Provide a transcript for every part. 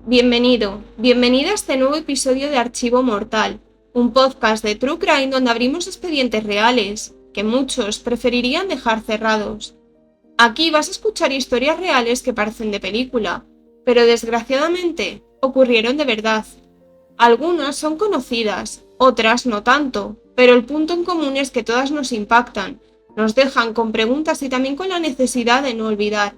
Bienvenida a este nuevo episodio de Archivo Mortal, un podcast de True Crime donde abrimos expedientes reales, que muchos preferirían dejar cerrados. Aquí vas a escuchar historias reales que parecen de película, pero desgraciadamente ocurrieron de verdad. Algunas son conocidas, otras no tanto, pero el punto en común es que todas nos impactan, nos dejan con preguntas y también con la necesidad de no olvidar.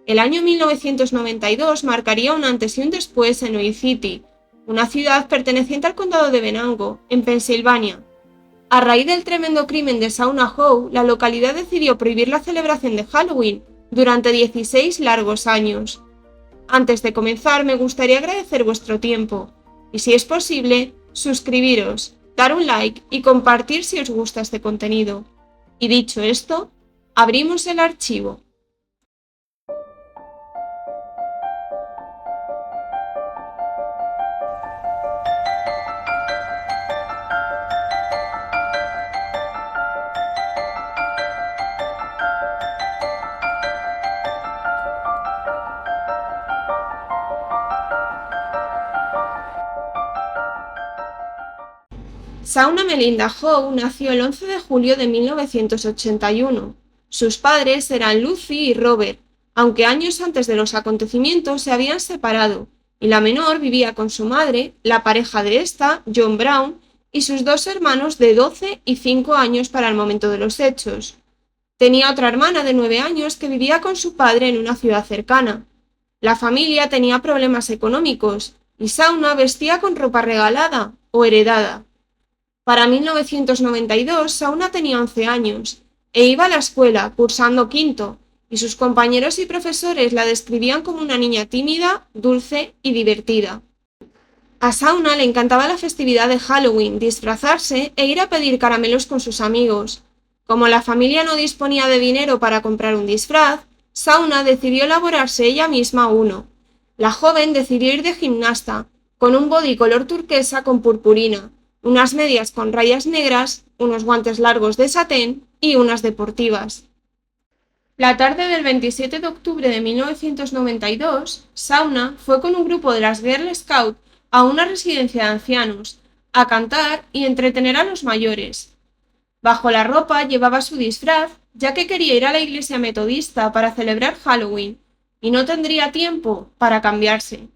El año 1992 marcaría un antes y un después en Oil City, una ciudad perteneciente al condado de Venango, en Pensilvania. A raíz del tremendo crimen de Shauna Howe, la localidad decidió prohibir la celebración de Halloween durante 16 largos años. Antes de comenzar, me gustaría agradecer vuestro tiempo, y si es posible, suscribiros, dar un like y compartir si os gusta este contenido. Y dicho esto, abrimos el archivo. Shauna Melinda Howe nació el 11 de julio de 1981. Sus padres eran Lucy y Robert, aunque años antes de los acontecimientos se habían separado, y la menor vivía con su madre, la pareja de esta, John Brown, y sus dos hermanos de 12 y 5 años para el momento de los hechos. Tenía otra hermana de 9 años que vivía con su padre en una ciudad cercana. La familia tenía problemas económicos, y Shauna vestía con ropa regalada o heredada. Para 1992, Shauna tenía 11 años e iba a la escuela, cursando quinto, y sus compañeros y profesores la describían como una niña tímida, dulce y divertida. A Shauna le encantaba la festividad de Halloween, disfrazarse e ir a pedir caramelos con sus amigos. Como la familia no disponía de dinero para comprar un disfraz, Shauna decidió elaborarse ella misma uno. La joven decidió ir de gimnasta, con un body color turquesa con purpurina, unas medias con rayas negras, unos guantes largos de satén y unas deportivas. La tarde del 27 de octubre de 1992, Shauna fue con un grupo de las Girl Scout a una residencia de ancianos, a cantar y entretener a los mayores. Bajo la ropa llevaba su disfraz, ya que quería ir a la iglesia metodista para celebrar Halloween, y no tendría tiempo para cambiarse.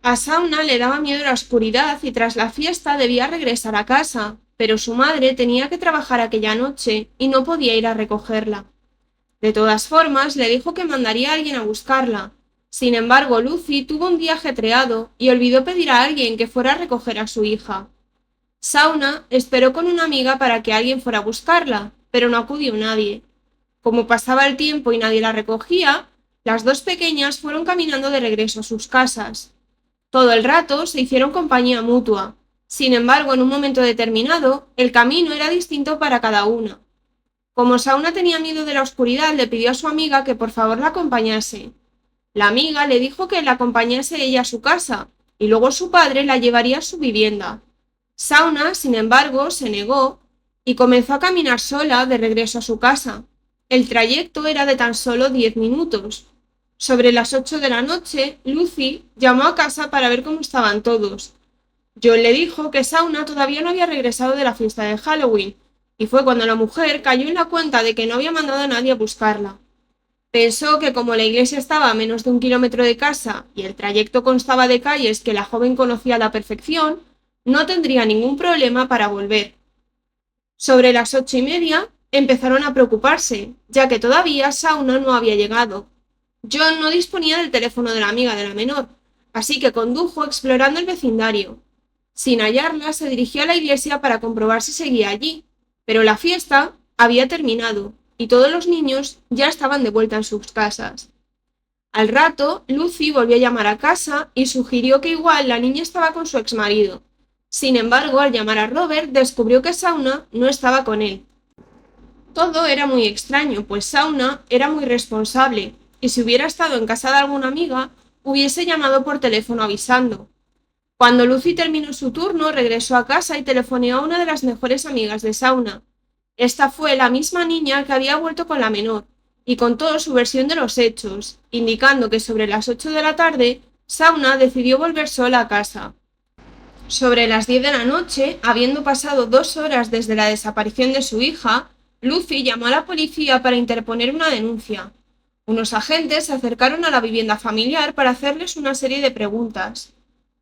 A Shauna le daba miedo la oscuridad y tras la fiesta debía regresar a casa, pero su madre tenía que trabajar aquella noche y no podía ir a recogerla. De todas formas, le dijo que mandaría a alguien a buscarla. Sin embargo, Lucy tuvo un día ajetreado y olvidó pedir a alguien que fuera a recoger a su hija. Shauna esperó con una amiga para que alguien fuera a buscarla, pero no acudió nadie. Como pasaba el tiempo y nadie la recogía, las dos pequeñas fueron caminando de regreso a sus casas. Todo el rato se hicieron compañía mutua. Sin embargo, en un momento determinado, el camino era distinto para cada una. Como Shauna tenía miedo de la oscuridad, le pidió a su amiga que por favor la acompañase. La amiga le dijo que la acompañase ella a su casa, y luego su padre la llevaría a su vivienda. Shauna, sin embargo, se negó y comenzó a caminar sola de regreso a su casa. El trayecto era de tan solo 10 minutos. Sobre las 8 de la noche, Lucy llamó a casa para ver cómo estaban todos. John le dijo que Shauna todavía no había regresado de la fiesta de Halloween, y fue cuando la mujer cayó en la cuenta de que no había mandado a nadie a buscarla. Pensó que como la iglesia estaba a menos de 1 kilómetro de casa y el trayecto constaba de calles que la joven conocía a la perfección, no tendría ningún problema para volver. Sobre las 8:30 empezaron a preocuparse, ya que todavía Shauna no había llegado. John no disponía del teléfono de la amiga de la menor, así que condujo explorando el vecindario. Sin hallarla, se dirigió a la iglesia para comprobar si seguía allí, pero la fiesta había terminado y todos los niños ya estaban de vuelta en sus casas. Al rato, Lucy volvió a llamar a casa y sugirió que igual la niña estaba con su exmarido. Sin embargo, al llamar a Robert, descubrió que Shauna no estaba con él. Todo era muy extraño, pues Shauna era muy responsable, y si hubiera estado en casa de alguna amiga, hubiese llamado por teléfono avisando. Cuando Lucy terminó su turno, regresó a casa y telefoneó a una de las mejores amigas de Shauna. Esta fue la misma niña que había vuelto con la menor, y contó su versión de los hechos, indicando que sobre las 8 de la tarde, Sauna decidió volver sola a casa. Sobre las 10 de la noche, habiendo pasado 2 horas desde la desaparición de su hija, Lucy llamó a la policía para interponer una denuncia. Unos agentes se acercaron a la vivienda familiar para hacerles una serie de preguntas.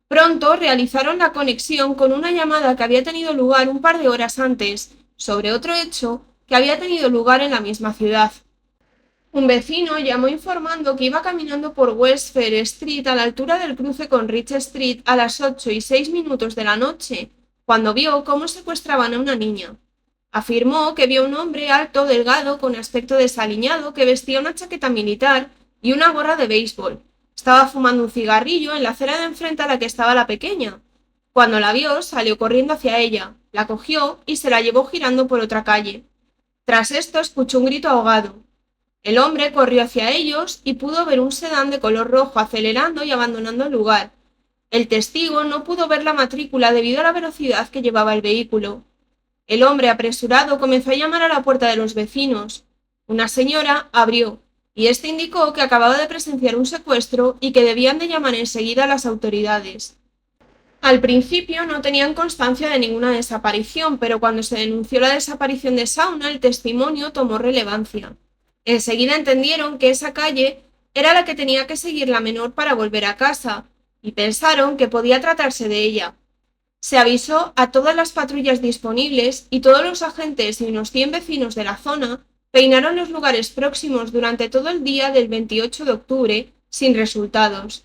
Pronto realizaron la conexión con una llamada que había tenido lugar un par de horas antes, sobre otro hecho que había tenido lugar en la misma ciudad. Un vecino llamó informando que iba caminando por West Fair Street a la altura del cruce con Rich Street a las 8:06 de la noche, cuando vio cómo secuestraban a una niña. Afirmó que vio a un hombre alto, delgado, con aspecto desaliñado, que vestía una chaqueta militar y una gorra de béisbol. Estaba fumando un cigarrillo en la acera de enfrente a la que estaba la pequeña. Cuando la vio, salió corriendo hacia ella, la cogió y se la llevó girando por otra calle. Tras esto escuchó un grito ahogado. El hombre corrió hacia ellos y pudo ver un sedán de color rojo acelerando y abandonando el lugar. El testigo no pudo ver la matrícula debido a la velocidad que llevaba el vehículo. El hombre apresurado comenzó a llamar a la puerta de los vecinos. Una señora abrió, y éste indicó que acababa de presenciar un secuestro y que debían de llamar enseguida a las autoridades. Al principio no tenían constancia de ninguna desaparición, pero cuando se denunció la desaparición de Sauna, el testimonio tomó relevancia. Enseguida entendieron que esa calle era la que tenía que seguir la menor para volver a casa, y pensaron que podía tratarse de ella. Se avisó a todas las patrullas disponibles y todos los agentes y unos 100 vecinos de la zona peinaron los lugares próximos durante todo el día del 28 de octubre, sin resultados.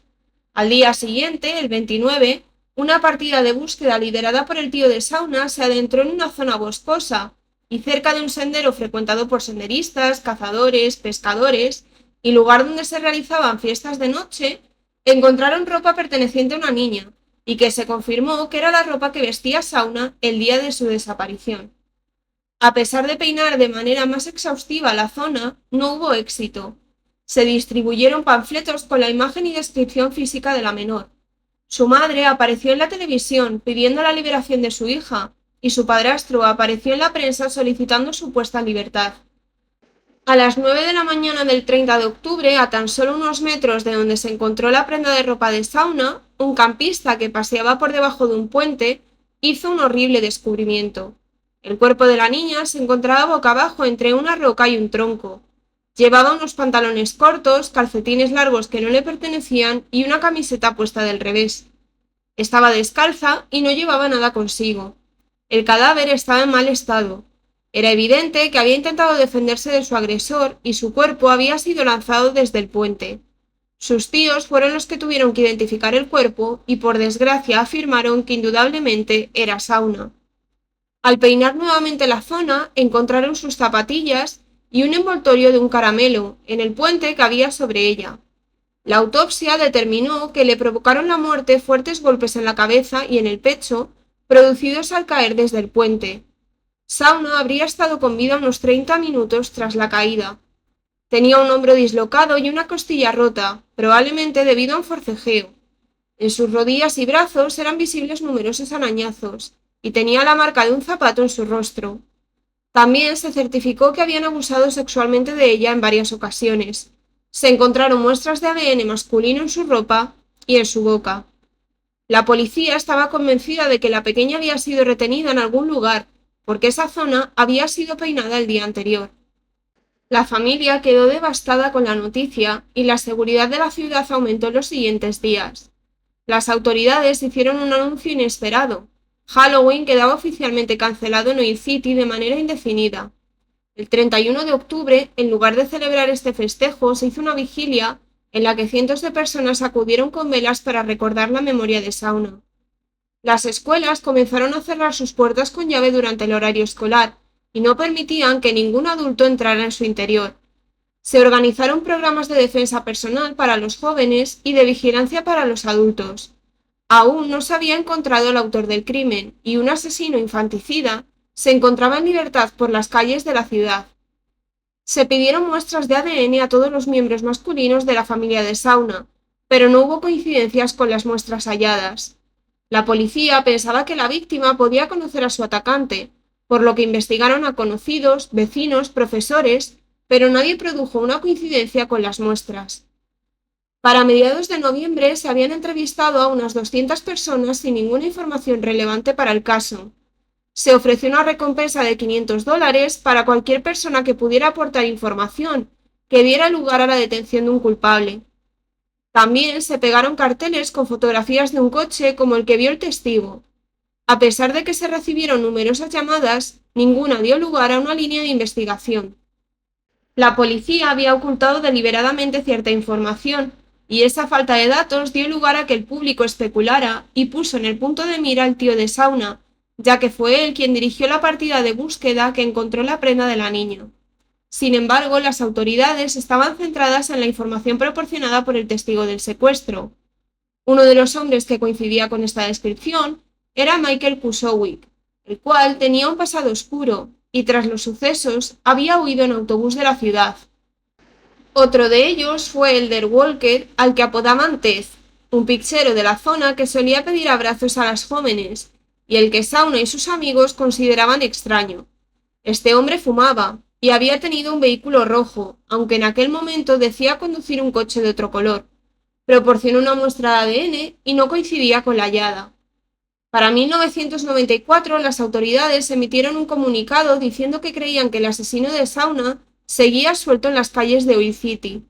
Al día siguiente, el 29, una partida de búsqueda liderada por el tío de Sauna se adentró en una zona boscosa y cerca de un sendero frecuentado por senderistas, cazadores, pescadores y lugar donde se realizaban fiestas de noche, encontraron ropa perteneciente a una niña y que se confirmó que era la ropa que vestía Sauna el día de su desaparición. A pesar de peinar de manera más exhaustiva la zona, no hubo éxito. Se distribuyeron panfletos con la imagen y descripción física de la menor. Su madre apareció en la televisión pidiendo la liberación de su hija, y su padrastro apareció en la prensa solicitando su puesta en libertad. A las 9 de la mañana del 30 de octubre, a tan solo unos metros de donde se encontró la prenda de ropa de Sauna, un campista que paseaba por debajo de un puente hizo un horrible descubrimiento. El cuerpo de la niña se encontraba boca abajo entre una roca y un tronco. Llevaba unos pantalones cortos, calcetines largos que no le pertenecían y una camiseta puesta del revés. Estaba descalza y no llevaba nada consigo. El cadáver estaba en mal estado. Era evidente que había intentado defenderse de su agresor y su cuerpo había sido lanzado desde el puente. Sus tíos fueron los que tuvieron que identificar el cuerpo y por desgracia afirmaron que indudablemente era Sauna. Al peinar nuevamente la zona, encontraron sus zapatillas y un envoltorio de un caramelo en el puente que había sobre ella. La autopsia determinó que le provocaron la muerte fuertes golpes en la cabeza y en el pecho, producidos al caer desde el puente. Sauna habría estado con vida unos 30 minutos tras la caída. Tenía un hombro dislocado y una costilla rota, probablemente debido a un forcejeo. En sus rodillas y brazos eran visibles numerosos arañazos, y tenía la marca de un zapato en su rostro. También se certificó que habían abusado sexualmente de ella en varias ocasiones. Se encontraron muestras de ADN masculino en su ropa y en su boca. La policía estaba convencida de que la pequeña había sido retenida en algún lugar, porque esa zona había sido peinada el día anterior. La familia quedó devastada con la noticia y la seguridad de la ciudad aumentó en los siguientes días. Las autoridades hicieron un anuncio inesperado. Halloween quedaba oficialmente cancelado en Oil City de manera indefinida. El 31 de octubre, en lugar de celebrar este festejo, se hizo una vigilia en la que cientos de personas acudieron con velas para recordar la memoria de Sauna. Las escuelas comenzaron a cerrar sus puertas con llave durante el horario escolar y no permitían que ningún adulto entrara en su interior. Se organizaron programas de defensa personal para los jóvenes y de vigilancia para los adultos. Aún no se había encontrado el autor del crimen y un asesino infanticida se encontraba en libertad por las calles de la ciudad. Se pidieron muestras de ADN a todos los miembros masculinos de la familia de Sauna, pero no hubo coincidencias con las muestras halladas. La policía pensaba que la víctima podía conocer a su atacante, por lo que investigaron a conocidos, vecinos, profesores, pero nadie produjo una coincidencia con las muestras. Para mediados de noviembre se habían entrevistado a unas 200 personas sin ninguna información relevante para el caso. Se ofreció una recompensa de $500 para cualquier persona que pudiera aportar información que diera lugar a la detención de un culpable. También se pegaron carteles con fotografías de un coche como el que vio el testigo. A pesar de que se recibieron numerosas llamadas, ninguna dio lugar a una línea de investigación. La policía había ocultado deliberadamente cierta información, y esa falta de datos dio lugar a que el público especulara y puso en el punto de mira al tío de Sauna, ya que fue él quien dirigió la partida de búsqueda que encontró la prenda de la niña. Sin embargo, las autoridades estaban centradas en la información proporcionada por el testigo del secuestro. Uno de los hombres que coincidía con esta descripción era Michael Kusowick, el cual tenía un pasado oscuro y tras los sucesos había huido en autobús de la ciudad. Otro de ellos fue Elder Walker, al que apodaban Tez, un pixero de la zona que solía pedir abrazos a las jóvenes, y el que Sauna y sus amigos consideraban extraño. Este hombre fumaba, y había tenido un vehículo rojo, aunque en aquel momento decía conducir un coche de otro color. Proporcionó una muestra de ADN y no coincidía con la hallada. Para 1994, las autoridades emitieron un comunicado diciendo que creían que el asesino de Sauna seguía suelto en las calles de Oil City.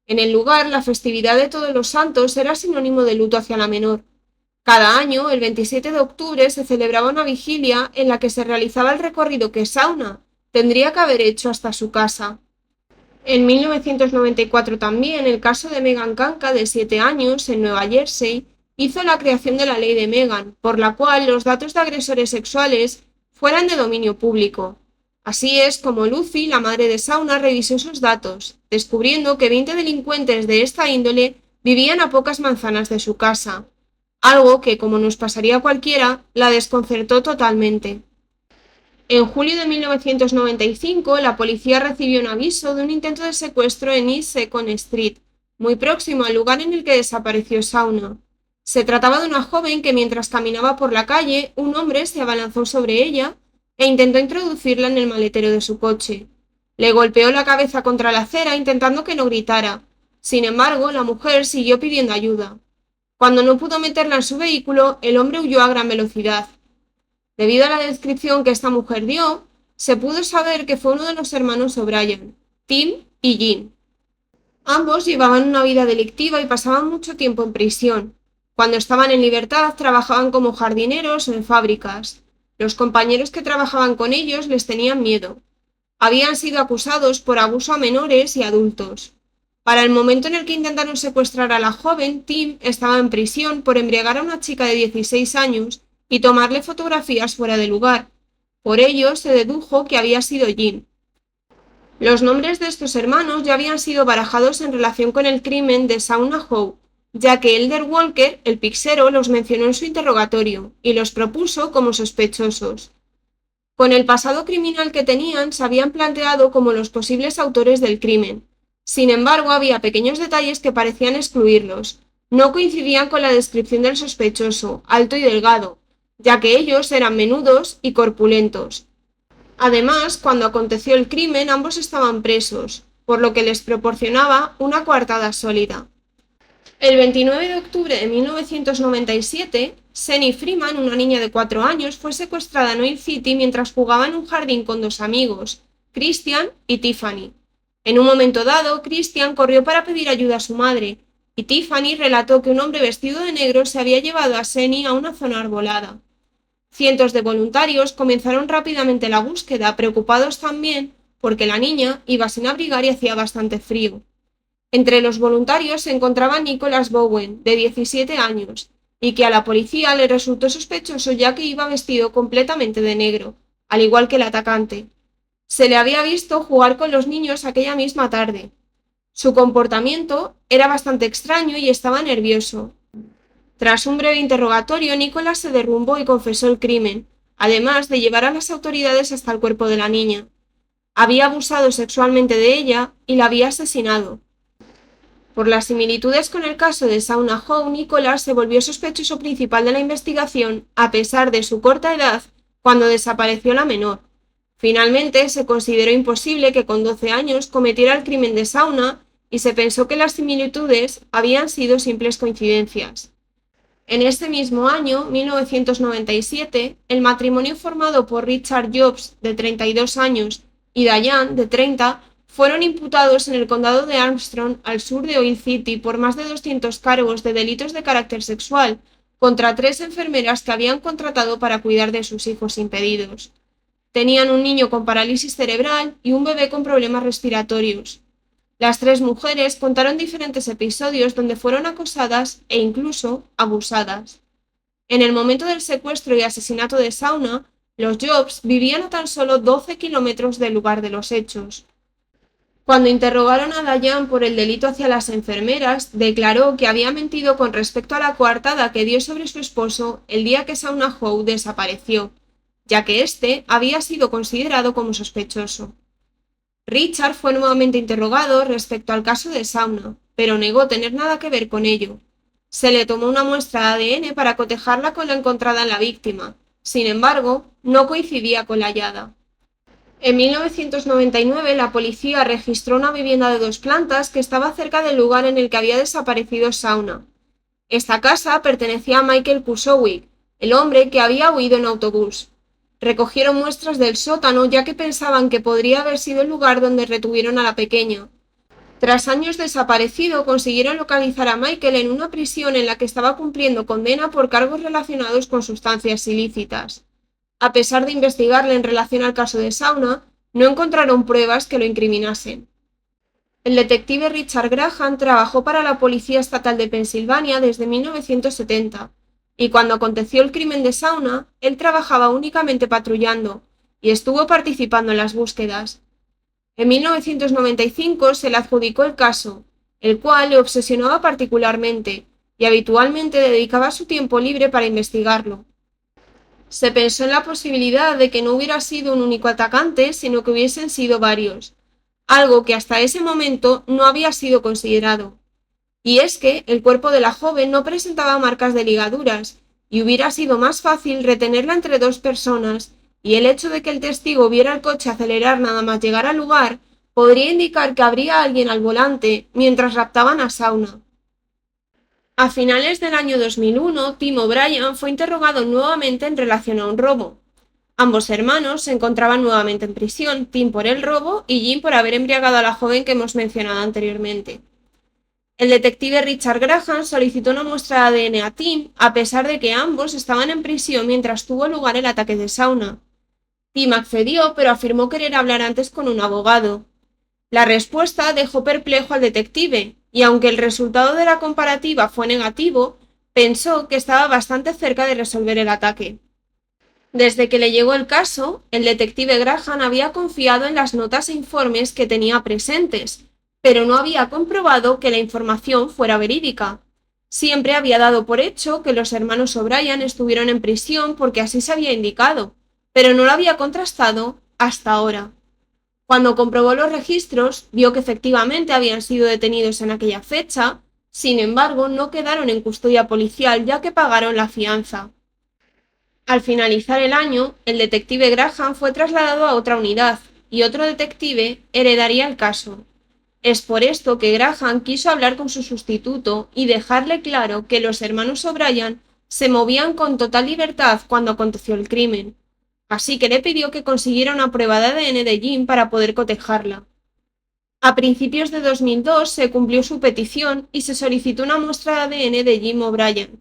En el lugar, la festividad de Todos los Santos era sinónimo de luto hacia la menor. Cada año, el 27 de octubre, se celebraba una vigilia en la que se realizaba el recorrido que Sauna tendría que haber hecho hasta su casa. En 1994 también, el caso de Megan Canca, de 7 años, en Nueva Jersey, hizo la creación de la ley de Megan, por la cual los datos de agresores sexuales fueran de dominio público. Así es como Lucy, la madre de Sauna, revisó esos datos, descubriendo que 20 delincuentes de esta índole vivían a pocas manzanas de su casa, algo que, como nos pasaría a cualquiera, la desconcertó totalmente. En julio de 1995, la policía recibió un aviso de un intento de secuestro en East Second Street, muy próximo al lugar en el que desapareció Sauna. Se trataba de una joven que mientras caminaba por la calle, un hombre se abalanzó sobre ella e intentó introducirla en el maletero de su coche. Le golpeó la cabeza contra la acera intentando que no gritara. Sin embargo, la mujer siguió pidiendo ayuda. Cuando no pudo meterla en su vehículo, el hombre huyó a gran velocidad. Debido a la descripción que esta mujer dio, se pudo saber que fue uno de los hermanos O'Brien, Tim y Jean. Ambos llevaban una vida delictiva y pasaban mucho tiempo en prisión. Cuando estaban en libertad trabajaban como jardineros o en fábricas. Los compañeros que trabajaban con ellos les tenían miedo. Habían sido acusados por abuso a menores y adultos. Para el momento en el que intentaron secuestrar a la joven, Tim estaba en prisión por embriagar a una chica de 16 años y tomarle fotografías fuera de lugar. Por ello se dedujo que había sido Jean. Los nombres de estos hermanos ya habían sido barajados en relación con el crimen de Sauna Howe, ya que Elder Walker, el pixero, los mencionó en su interrogatorio y los propuso como sospechosos. Con el pasado criminal que tenían, se habían planteado como los posibles autores del crimen. Sin embargo, había pequeños detalles que parecían excluirlos. No coincidían con la descripción del sospechoso, alto y delgado, ya que ellos eran menudos y corpulentos. Además, cuando aconteció el crimen, ambos estaban presos, por lo que les proporcionaba una coartada sólida. El 29 de octubre de 1997, Senny Freeman, una niña de 4 años, fue secuestrada en Oil City mientras jugaba en un jardín con dos amigos, Christian y Tiffany. En un momento dado, Christian corrió para pedir ayuda a su madre, y Tiffany relató que un hombre vestido de negro se había llevado a Senny a una zona arbolada. Cientos de voluntarios comenzaron rápidamente la búsqueda, preocupados también porque la niña iba sin abrigar y hacía bastante frío. Entre los voluntarios se encontraba Nicholas Bowen, de 17 años, y que a la policía le resultó sospechoso ya que iba vestido completamente de negro, al igual que el atacante. Se le había visto jugar con los niños aquella misma tarde. Su comportamiento era bastante extraño y estaba nervioso. Tras un breve interrogatorio, Nicholas se derrumbó y confesó el crimen, además de llevar a las autoridades hasta el cuerpo de la niña. Había abusado sexualmente de ella y la había asesinado. Por las similitudes con el caso de Sauna Howe, Nicholas se volvió sospechoso principal de la investigación a pesar de su corta edad cuando desapareció la menor. Finalmente, se consideró imposible que con 12 años cometiera el crimen de Sauna y se pensó que las similitudes habían sido simples coincidencias. En este mismo año, 1997, el matrimonio formado por Richard Jobs, de 32 años, y Diane, de 30, fueron imputados en el condado de Armstrong, al sur de Oil City, por más de 200 cargos de delitos de carácter sexual contra 3 enfermeras que habían contratado para cuidar de sus hijos impedidos. Tenían un niño con parálisis cerebral y un bebé con problemas respiratorios. Las 3 mujeres contaron diferentes episodios donde fueron acosadas e incluso abusadas. En el momento del secuestro y asesinato de Shauna, los Jobs vivían a tan solo 12 kilómetros del lugar de los hechos. Cuando interrogaron a Diane por el delito hacia las enfermeras, declaró que había mentido con respecto a la coartada que dio sobre su esposo el día que Shauna Howe desapareció, ya que éste había sido considerado como sospechoso. Richard fue nuevamente interrogado respecto al caso de Shauna, pero negó tener nada que ver con ello. Se le tomó una muestra de ADN para cotejarla con la encontrada en la víctima. Sin embargo, no coincidía con la hallada. En 1999, la policía registró una vivienda de 2 plantas que estaba cerca del lugar en el que había desaparecido Shauna. Esta casa pertenecía a Michael Kusowick, el hombre que había huido en autobús. Recogieron muestras del sótano ya que pensaban que podría haber sido el lugar donde retuvieron a la pequeña. Tras años desaparecido, consiguieron localizar a Michael en una prisión en la que estaba cumpliendo condena por cargos relacionados con sustancias ilícitas. A pesar de investigarle en relación al caso de Shauna, no encontraron pruebas que lo incriminasen. El detective Richard Graham trabajó para la Policía Estatal de Pensilvania desde 1970, y cuando aconteció el crimen de Shauna, él trabajaba únicamente patrullando, y estuvo participando en las búsquedas. En 1995 se le adjudicó el caso, el cual le obsesionaba particularmente, y habitualmente dedicaba su tiempo libre para investigarlo. Se pensó en la posibilidad de que no hubiera sido un único atacante, sino que hubiesen sido varios, algo que hasta ese momento no había sido considerado. Y es que el cuerpo de la joven no presentaba marcas de ligaduras, y hubiera sido más fácil retenerla entre 2 personas, y el hecho de que el testigo viera el coche acelerar nada más llegar al lugar podría indicar que habría alguien al volante mientras raptaban a Shauna. A finales del año 2001, Tim O'Brien fue interrogado nuevamente en relación a un robo. Ambos hermanos se encontraban nuevamente en prisión, Tim por el robo y Jim por haber embriagado a la joven que hemos mencionado anteriormente. El detective Richard Graham solicitó una muestra de ADN a Tim, a pesar de que ambos estaban en prisión mientras tuvo lugar el ataque de Shauna. Tim accedió, pero afirmó querer hablar antes con un abogado. La respuesta dejó perplejo al detective, y aunque el resultado de la comparativa fue negativo, pensó que estaba bastante cerca de resolver el ataque. Desde que le llegó el caso, el detective Graham había confiado en las notas e informes que tenía presentes, pero no había comprobado que la información fuera verídica. Siempre había dado por hecho que los hermanos O'Brien estuvieron en prisión porque así se había indicado, pero no lo había contrastado hasta ahora. Cuando comprobó los registros, vio que efectivamente habían sido detenidos en aquella fecha, sin embargo, no quedaron en custodia policial ya que pagaron la fianza. Al finalizar el año, el detective Graham fue trasladado a otra unidad, y otro detective heredaría el caso. Es por esto que Graham quiso hablar con su sustituto y dejarle claro que los hermanos O'Brien se movían con total libertad cuando aconteció el crimen. Así que le pidió que consiguiera una prueba de ADN de Jim para poder cotejarla. A principios de 2002 se cumplió su petición y se solicitó una muestra de ADN de Jim O'Brien.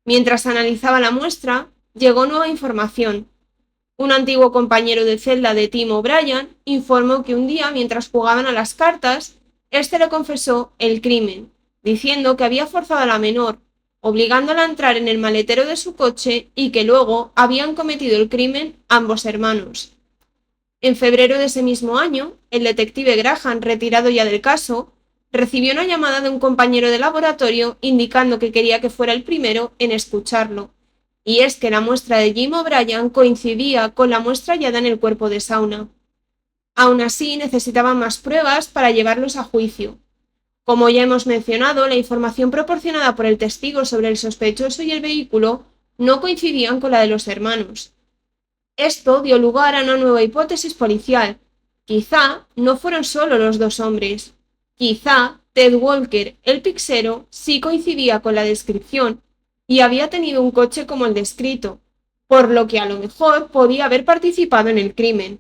Mientras analizaba la muestra, llegó nueva información. Un antiguo compañero de celda de Tim O'Brien informó que un día, mientras jugaban a las cartas, este le confesó el crimen, diciendo que había forzado a la menor, obligándola a entrar en el maletero de su coche y que luego habían cometido el crimen ambos hermanos. En febrero de ese mismo año, el detective Graham, retirado ya del caso, recibió una llamada de un compañero de laboratorio indicando que quería que fuera el primero en escucharlo, y es que la muestra de Jim O'Brien coincidía con la muestra hallada en el cuerpo de Shauna. Aún así, necesitaban más pruebas para llevarlos a juicio. Como ya hemos mencionado, la información proporcionada por el testigo sobre el sospechoso y el vehículo no coincidían con la de los hermanos. Esto dio lugar a una nueva hipótesis policial. Quizá no fueron solo los 2 hombres. Quizá Ted Walker, el pixero, sí coincidía con la descripción y había tenido un coche como el descrito, por lo que a lo mejor podía haber participado en el crimen.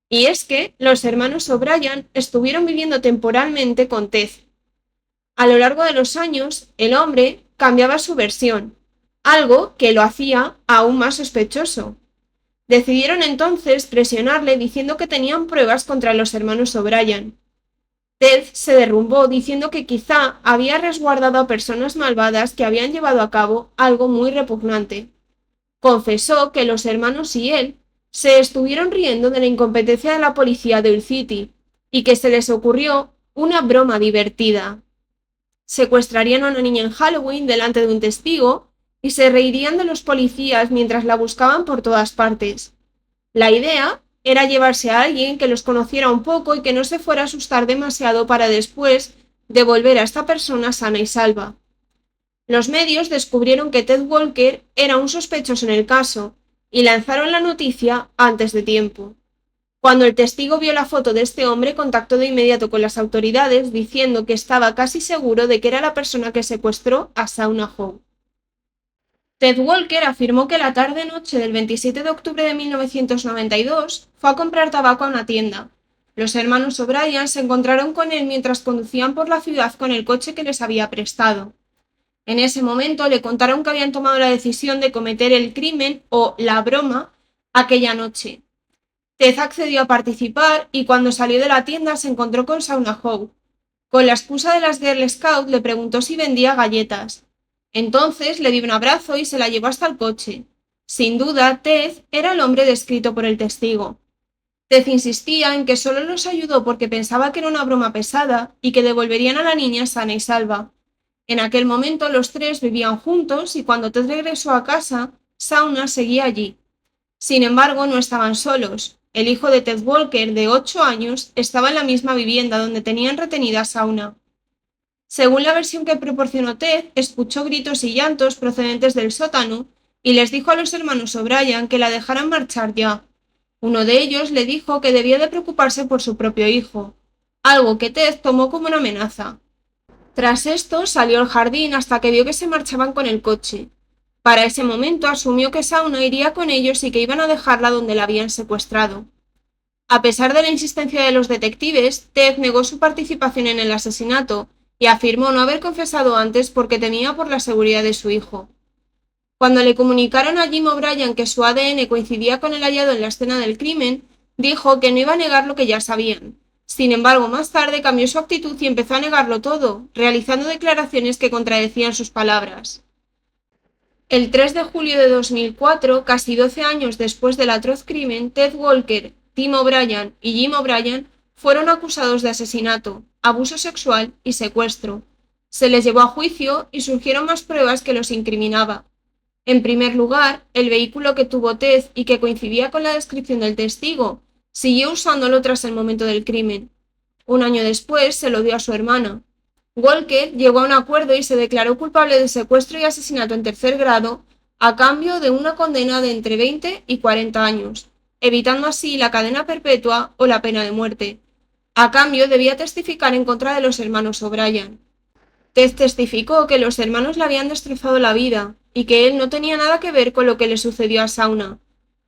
Y es que los hermanos O'Brien estuvieron viviendo temporalmente con Ted. A lo largo de los años, el hombre cambiaba su versión, algo que lo hacía aún más sospechoso. Decidieron entonces presionarle diciendo que tenían pruebas contra los hermanos O'Brien. Ted se derrumbó diciendo que quizá había resguardado a personas malvadas que habían llevado a cabo algo muy repugnante. Confesó que los hermanos y él se estuvieron riendo de la incompetencia de la policía de Oil City y que se les ocurrió una broma divertida. Secuestrarían a una niña en Halloween delante de un testigo y se reirían de los policías mientras la buscaban por todas partes. La idea era llevarse a alguien que los conociera un poco y que no se fuera a asustar demasiado para después devolver a esta persona sana y salva. Los medios descubrieron que Ted Walker era un sospechoso en el caso y lanzaron la noticia antes de tiempo. Cuando el testigo vio la foto de este hombre, contactó de inmediato con las autoridades diciendo que estaba casi seguro de que era la persona que secuestró a Shauna Howe. Ted Walker afirmó que la tarde-noche del 27 de octubre de 1992 fue a comprar tabaco a una tienda. Los hermanos O'Brien se encontraron con él mientras conducían por la ciudad con el coche que les había prestado. En ese momento le contaron que habían tomado la decisión de cometer el crimen o la broma aquella noche. Ted accedió a participar y cuando salió de la tienda se encontró con Shauna Howe. Con la excusa de las Girl Scouts le preguntó si vendía galletas. Entonces le dio un abrazo y se la llevó hasta el coche. Sin duda, Ted era el hombre descrito por el testigo. Ted insistía en que solo los ayudó porque pensaba que era una broma pesada y que devolverían a la niña sana y salva. En aquel momento los tres vivían juntos y cuando Ted regresó a casa, Shauna seguía allí. Sin embargo, no estaban solos. El hijo de Ted Walker, de 8 años, estaba en la misma vivienda donde tenían retenida a Shauna. Según la versión que proporcionó Ted, escuchó gritos y llantos procedentes del sótano y les dijo a los hermanos O'Brien que la dejaran marchar ya. Uno de ellos le dijo que debía de preocuparse por su propio hijo, algo que Ted tomó como una amenaza. Tras esto salió al jardín hasta que vio que se marchaban con el coche. Para ese momento asumió que Shauna iría con ellos y que iban a dejarla donde la habían secuestrado. A pesar de la insistencia de los detectives, Ted negó su participación en el asesinato y afirmó no haber confesado antes porque temía por la seguridad de su hijo. Cuando le comunicaron a Jim O'Brien que su ADN coincidía con el hallado en la escena del crimen, dijo que no iba a negar lo que ya sabían. Sin embargo, más tarde cambió su actitud y empezó a negarlo todo, realizando declaraciones que contradecían sus palabras. El 3 de julio de 2004, casi 12 años después del atroz crimen, Ted Walker, Tim O'Brien y Jim O'Brien fueron acusados de asesinato, abuso sexual y secuestro. Se les llevó a juicio y surgieron más pruebas que los incriminaba. En primer lugar, el vehículo que tuvo Ted y que coincidía con la descripción del testigo, siguió usándolo tras el momento del crimen. Un año después se lo dio a su hermana. Walker llegó a un acuerdo y se declaró culpable de secuestro y asesinato en tercer grado a cambio de una condena de entre 20 y 40 años, evitando así la cadena perpetua o la pena de muerte. A cambio debía testificar en contra de los hermanos O'Brien. Ted testificó que los hermanos le habían destrozado la vida y que él no tenía nada que ver con lo que le sucedió a Shauna.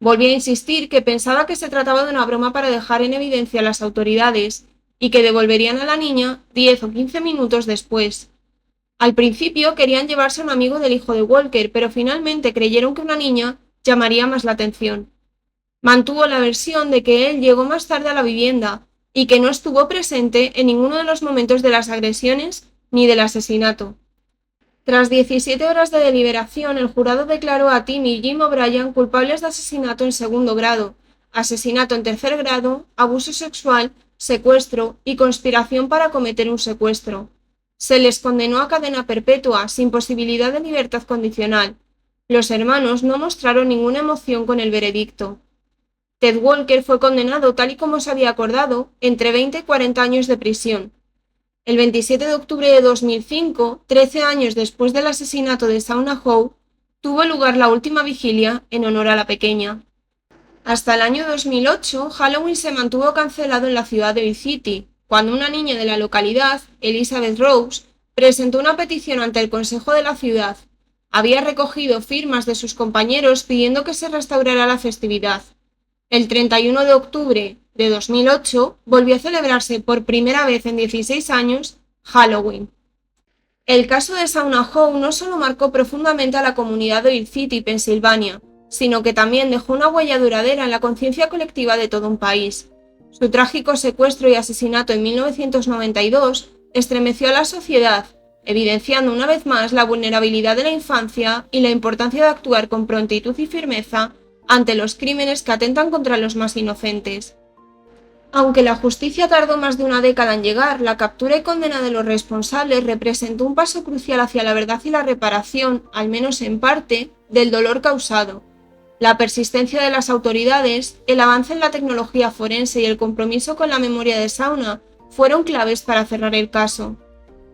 Volvió a insistir que pensaba que se trataba de una broma para dejar en evidencia a las autoridades y que devolverían a la niña 10 o 15 minutos después. Al principio querían llevarse a un amigo del hijo de Walker, pero finalmente creyeron que una niña llamaría más la atención. Mantuvo la versión de que él llegó más tarde a la vivienda y que no estuvo presente en ninguno de los momentos de las agresiones ni del asesinato. Tras 17 horas de deliberación, el jurado declaró a Tim y Jim O'Brien culpables de asesinato en segundo grado, asesinato en tercer grado, abuso sexual, secuestro y conspiración para cometer un secuestro. Se les condenó a cadena perpetua, sin posibilidad de libertad condicional. Los hermanos no mostraron ninguna emoción con el veredicto. Ted Walker fue condenado, tal y como se había acordado, entre 20 y 40 años de prisión. El 27 de octubre de 2005, 13 años después del asesinato de Shauna Howe, tuvo lugar la última vigilia en honor a la pequeña. Hasta el año 2008, Halloween se mantuvo cancelado en la ciudad de Oil City, cuando una niña de la localidad, Elizabeth Rose, presentó una petición ante el Consejo de la ciudad. Había recogido firmas de sus compañeros pidiendo que se restaurara la festividad. El 31 de octubre de 2008 volvió a celebrarse por primera vez en 16 años Halloween. El caso de Shauna Howe no solo marcó profundamente a la comunidad de Oil City, Pensilvania, sino que también dejó una huella duradera en la conciencia colectiva de todo un país. Su trágico secuestro y asesinato en 1992 estremeció a la sociedad, evidenciando una vez más la vulnerabilidad de la infancia y la importancia de actuar con prontitud y firmeza ante los crímenes que atentan contra los más inocentes. Aunque la justicia tardó más de una década en llegar, la captura y condena de los responsables representó un paso crucial hacia la verdad y la reparación, al menos en parte, del dolor causado. La persistencia de las autoridades, el avance en la tecnología forense y el compromiso con la memoria de Shauna fueron claves para cerrar el caso.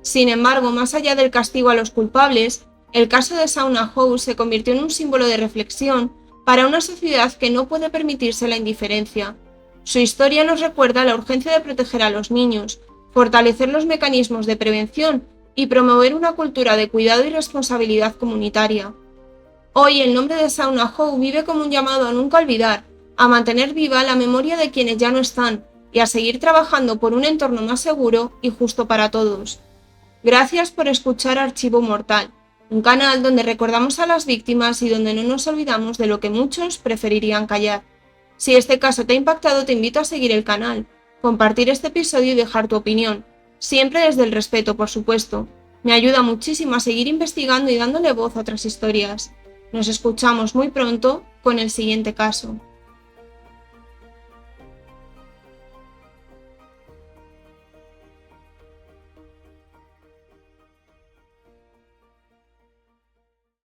Sin embargo, más allá del castigo a los culpables, el caso de Shauna Howe se convirtió en un símbolo de reflexión para una sociedad que no puede permitirse la indiferencia. Su historia nos recuerda la urgencia de proteger a los niños, fortalecer los mecanismos de prevención y promover una cultura de cuidado y responsabilidad comunitaria. Hoy el nombre de Shauna Howe vive como un llamado a nunca olvidar, a mantener viva la memoria de quienes ya no están y a seguir trabajando por un entorno más seguro y justo para todos. Gracias por escuchar Archivo Mortal, un canal donde recordamos a las víctimas y donde no nos olvidamos de lo que muchos preferirían callar. Si este caso te ha impactado, te invito a seguir el canal, compartir este episodio y dejar tu opinión, siempre desde el respeto, por supuesto. Me ayuda muchísimo a seguir investigando y dándole voz a otras historias. Nos escuchamos muy pronto con el siguiente caso.